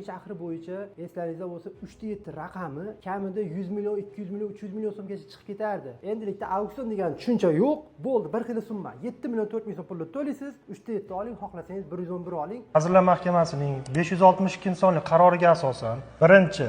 Shahri bo'yicha eslaringizda bo'lsa 3ta raqami kamida 100 million, 200 million, 300 million so'mgacha chiqib ketardi. Endilikda auksion degan tushuncha yo'q. Bo'ldi, bir xil summa. 7 million 4 ming so'm pulni to'laysiz, 3ta oling, xohlasangiz 111 oling. Vazirlar Mahkamasining 562-sonli qaroriga asosan 1-2,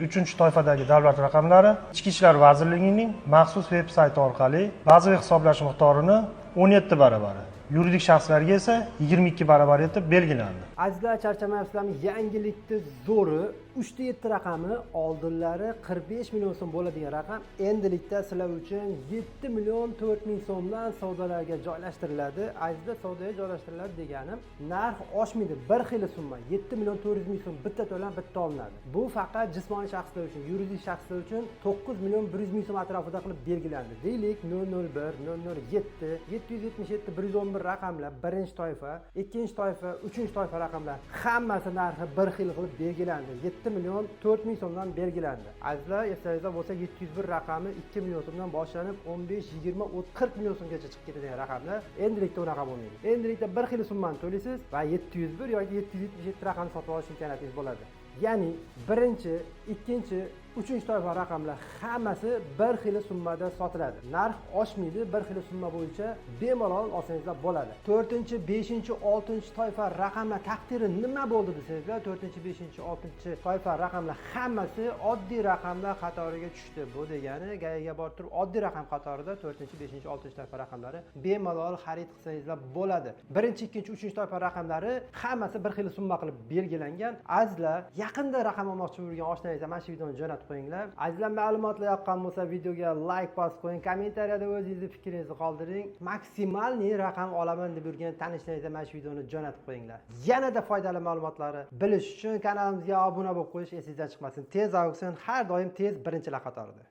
3 toifadagi davlat raqamlari Ichki ishlar vazirligining maxsus veb-sayti orqali bazaviy hisoblash miqdorini 17 baravari, yuridik shaxslarga esa 22 baravar etib belgilandi. Azizlar, charchamayapsizlarmi? Yangilikni zo'ri 3ta raqami oldinlari 45 million so'm bo'ladigan raqam endilikda sizlar uchun 7 million 4 ming so'mdan savdolarga joylashtiriladi. Azizlar, savdoga joylashtiriladi deganim narx oshmaydi. Bir xil summa 7 million 400 ming so'm bitta to'lan bitta olinadi. Bu faqat jismoniy shaxslar uchun, yuridik shaxslar uchun 9 million 100 ming so'm atrofida qilib belgilandi. Deylik 001, 007, 777, 111 raqamlar birinchi toifa, ikkinchi toifa, uchinchi toifa raqamlar hammasi narxi bir xil qilib belgilandi. 7 million 4 ming so'mdan belgilandi. Azizlar, eslaringizda bo'lsa 701 raqami 2 million so'mdan boshlanib 15, 20, 30, 40 million so'mgacha chiqib ketadigan raqamlar endilikda unaqa bo'lmaydi. Endilikda bir xil summani to'laysiz va 701 yoki 777 raqamni sotib olish imkoniyatingiz bo'ladi. Ya'ni birinchi, ikkinchi, uchinchi toifa raqamlar hammasi bir xil summada sotiladi. Narx oshmaydi, bir xil summa bo'yicha bemalol olsangizlar bo'ladi. 4-chi, 5-chi, 6-chi toifa raqamlar taqdiri nima bo'ldi desangizlar, 4-chi, 5-chi, 6-chi toifa raqamlar hammasi oddiy raqamlar qatoriga tushdi. Bu degani gayaga borib turib oddiy raqam qatorida 4-chi, 5-chi, 6-chi toifa raqamlari bemalol xarid qilsangizlar bo'ladi. 1-chi, 2-chi, 3-chi toifa raqamlari hammasi bir xil summa qilib belgilangan. Azizlar, yaqinda raqam olmoqchi bo'lgan oshnangizga mana shu videoni jo'natib qo'yinglar. Azizlar, ma'lumotlar yoqqan bo'lsa videoga like bosib qo'ying, kommentariyada o'zingizni fikringizni qoldiring. Maksimalniy raqam olaman deb yurgan tanishlaringizga mana shu videoni jo'natib qo'yinglar. Yanada foydali ma'lumotlarni bilish uchun kanalimizga obuna bo'lib qo'yish esingizdan chiqmasin. Tez auksion har doim tez birinchilar qatorida.